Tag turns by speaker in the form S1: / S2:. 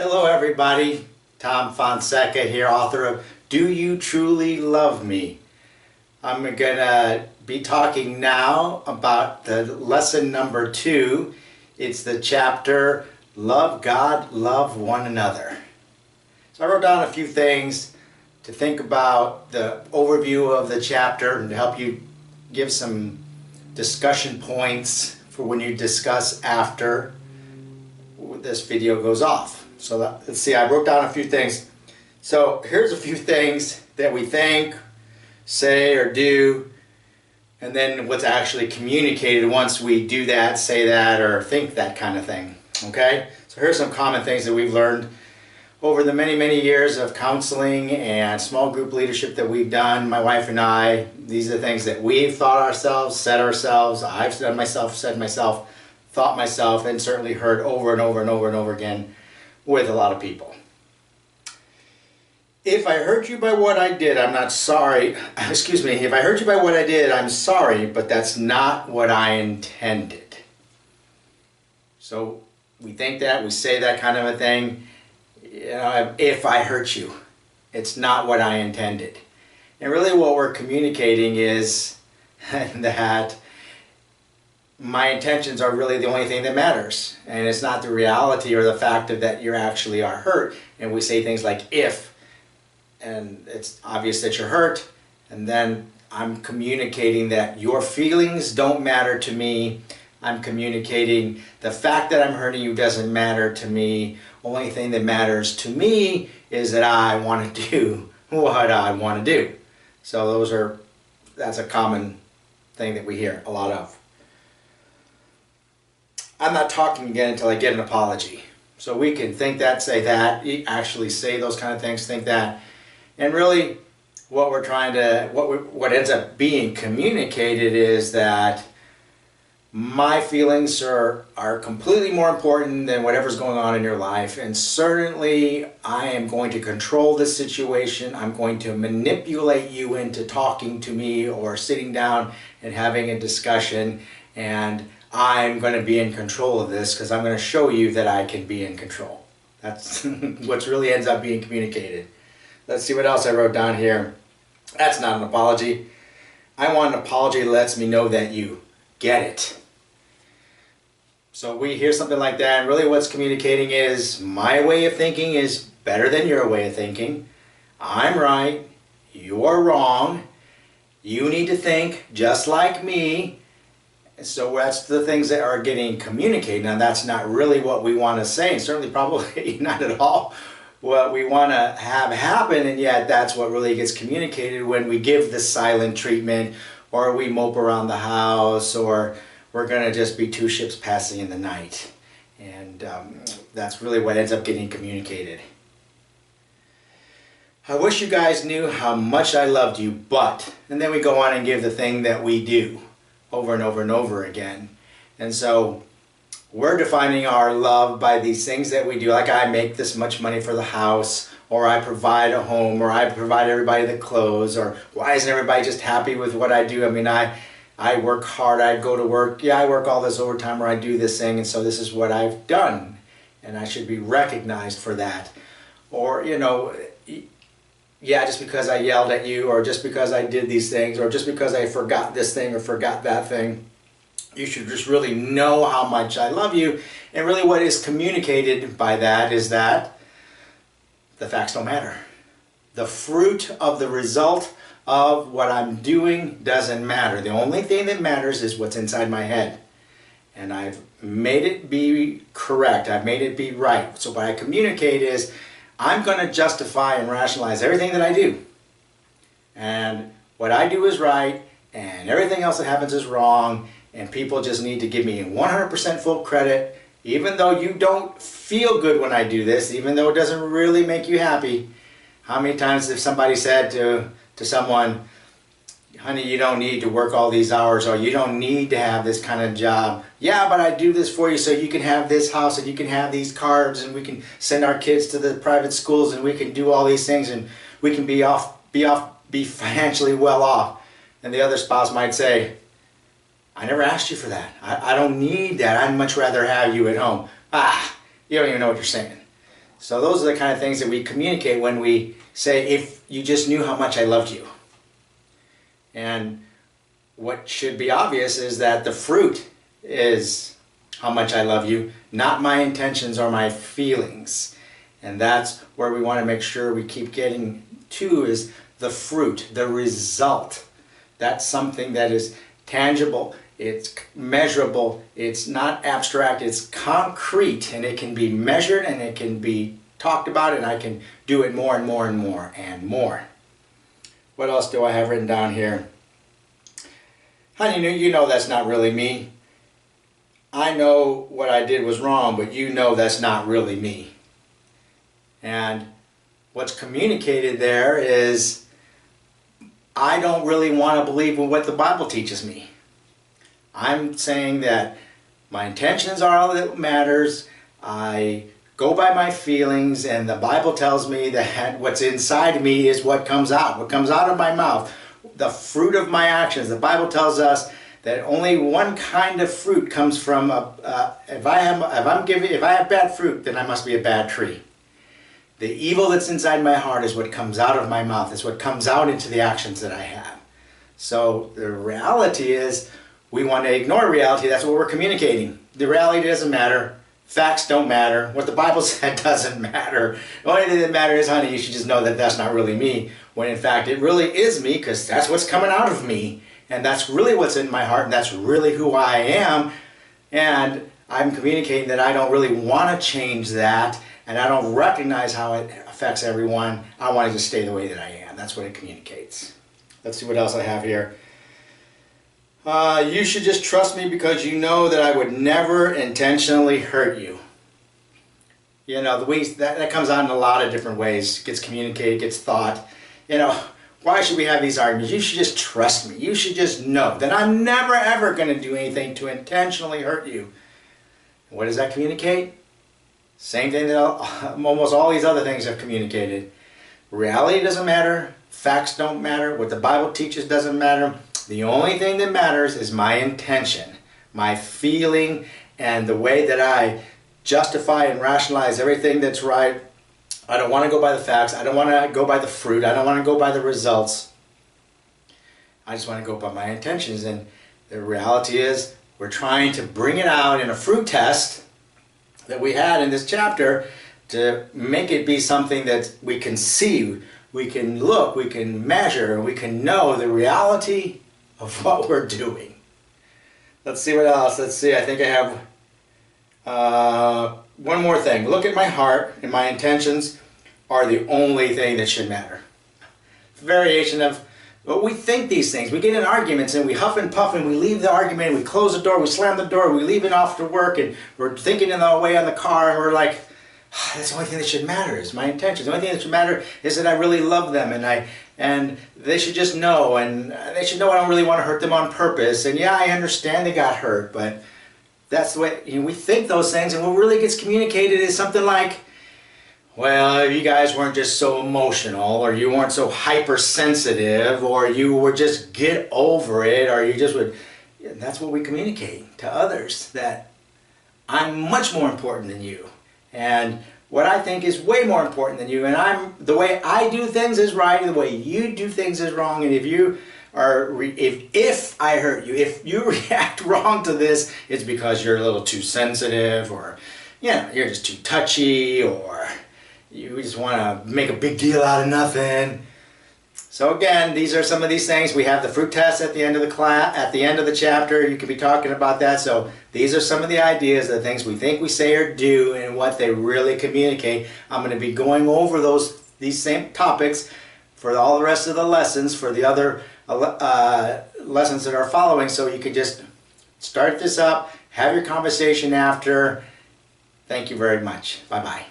S1: Hello everybody, Tom Fonseca here, author of Do You Truly Love Me? I'm going to be talking now about the lesson number 2. It's the chapter, Love God, Love One Another. So I wrote down a few things to think about, the overview of the chapter, and to help you give some discussion points for when you discuss after this video goes off. So let's see, I wrote down a few things. So here's a few things that we think, say, or do, and then what's actually communicated once we do that, say that, or think that kind of thing. Okay? So here's some common things that we've learned over the many years of counseling and small group leadership that we've done, my wife and I. These are the things that we've thought ourselves, said ourselves, I've said myself, thought myself, and certainly heard over and over again with a lot of people. If I hurt you by what I did, I'm not sorry. Excuse me. If I hurt you by what I did, I'm sorry, but that's not what I intended. So we think that, we say that kind of a thing. You know, if I hurt you, it's not what I intended. And really what we're communicating is that my intentions are really the only thing that matters, and it's not the reality or the fact of that you actually are hurt. And we say things like if, and it's obvious that you're hurt, and then I'm communicating that your feelings don't matter to me. I'm communicating the fact that I'm hurting you doesn't matter to me. Only thing that matters to me is that I want to do what I want to do. So that's a common thing that we hear a lot of. I'm not talking again until I get an apology. So we can think that, say that, actually say those kind of things, think that. And really what we're trying to, what ends up being communicated is that my feelings are completely more important than whatever's going on in your life. And certainly I am going to control this situation. I'm going to manipulate you into talking to me or sitting down and having a discussion. And I'm going to be in control of this because I'm going to show you that I can be in control. That's what really ends up being communicated. Let's see what else I wrote down here. That's not an apology. I want an apology that lets me know that you get it. So we hear something like that, and really what's communicating is my way of thinking is better than your way of thinking. I'm right, you're wrong. You need to think just like me. So that's the things that are getting communicated. Now that's not really what we want to say, and certainly probably not at all what we want to have happen, and yet that's what really gets communicated when we give the silent treatment, or we mope around the house, or we're going to just be two ships passing in the night. And that's really what ends up getting communicated. I wish you guys knew how much I loved you, but, and then we go on and give the thing that we do over and over again. And so we're defining our love by these things that we do, like I make this much money for the house, or I provide a home, or I provide everybody the clothes, or why isn't everybody just happy with what I do? I mean, I work hard, I go to work, yeah, I work all this overtime, or I do this thing, and so this is what I've done, and I should be recognized for that. Or, you know, yeah, just because I yelled at you, or just because I did these things, or just because I forgot this thing or forgot that thing, you should just really know how much I love you. And really what is communicated by that is that the facts don't matter. The fruit of the result of what I'm doing doesn't matter. The only thing that matters is what's inside my head. And I've made it be correct. I've made it be right. So what I communicate is I'm going to justify and rationalize everything that I do. And what I do is right, and everything else that happens is wrong, and people just need to give me 100% full credit, even though you don't feel good when I do this, even though it doesn't really make you happy. How many times have somebody said to someone, honey, you don't need to work all these hours, or you don't need to have this kind of job. Yeah, but I do this for you so you can have this house, and you can have these cars, and we can send our kids to the private schools, and we can do all these things, and we can be financially well off. And the other spouse might say, I never asked you for that. I don't need that. I'd much rather have you at home. You don't even know what you're saying. So those are the kind of things that we communicate when we say, if you just knew how much I loved you. And what should be obvious is that the fruit is how much I love you, not my intentions or my feelings. And that's where we want to make sure we keep getting to, is the fruit, the result. That's something that is tangible, it's measurable, it's not abstract, it's concrete, and it can be measured and it can be talked about, and I can do it more and more and more and more. What else do I have written down here? Honey, you know that's not really me. I know what I did was wrong, but you know that's not really me. And what's communicated there is, I don't really want to believe in what the Bible teaches me. I'm saying that my intentions are all that matters. I go by my feelings, and the Bible tells me that what's inside me is what comes out of my mouth. The fruit of my actions. The Bible tells us that only one kind of fruit comes from if I have bad fruit, then I must be a bad tree. The evil that's inside my heart is what comes out of my mouth. It's what comes out into the actions that I have. So the reality is, we want to ignore reality. That's what we're communicating. The reality doesn't matter. Facts don't matter. What the Bible said doesn't matter. The only thing that matters is, honey, you should just know that that's not really me. When in fact it really is me, because that's what's coming out of me. And that's really what's in my heart, and that's really who I am. And I'm communicating that I don't really want to change that, and I don't recognize how it affects everyone. I want to just stay the way that I am. That's what it communicates. Let's see what else I have here. You should just trust me because you know that I would never intentionally hurt you. You know, the ways that comes out in a lot of different ways. Gets communicated, gets thought. You know, why should we have these arguments? You should just trust me. You should just know that I'm never ever going to do anything to intentionally hurt you. What does that communicate? Same thing that almost all these other things have communicated. Reality doesn't matter. Facts don't matter. What the Bible teaches doesn't matter. The only thing that matters is my intention, my feeling, and the way that I justify and rationalize everything that's right. I don't want to go by the facts. I don't want to go by the fruit. I don't want to go by the results. I just want to go by my intentions. And the reality is, we're trying to bring it out in a fruit test that we had in this chapter to make it be something that we can see, we can look, we can measure, we can know the reality of what we're doing. Let's see what else. Let's see, I think I have one more thing. Look at my heart, and my intentions are the only thing that should matter. Variation of, well, we think these things. We get in arguments and we huff and puff and we leave the argument and we close the door, we slam the door, we leave it off to work, and we're thinking in the way on the car, and we're like, that's the only thing that should matter is my intentions. The only thing that should matter is that I really love them, and they should just know, and they should know I don't really want to hurt them on purpose. And yeah, I understand they got hurt, but that's the way, you know, we think those things, and what really gets communicated is something like, well, you guys weren't just so emotional, or you weren't so hypersensitive, or you would just get over it, or you just would. Yeah, that's what we communicate to others, that I'm much more important than you. And what I think is way more important than you, and the way I do things is right, and the way you do things is wrong, and if you are, if I hurt you, if you react wrong to this, it's because you're a little too sensitive, or, you know, you're just too touchy, or you just want to make a big deal out of nothing. So again, these are some of these things. We have the fruit test at the end of the class, at the end of the chapter. You could be talking about that. So these are some of the ideas, the things we think we say or do, and what they really communicate. I'm going to be going over these same topics for all the rest of the lessons, for the other lessons that are following. So you could just start this up, have your conversation after. Thank you very much. Bye-bye.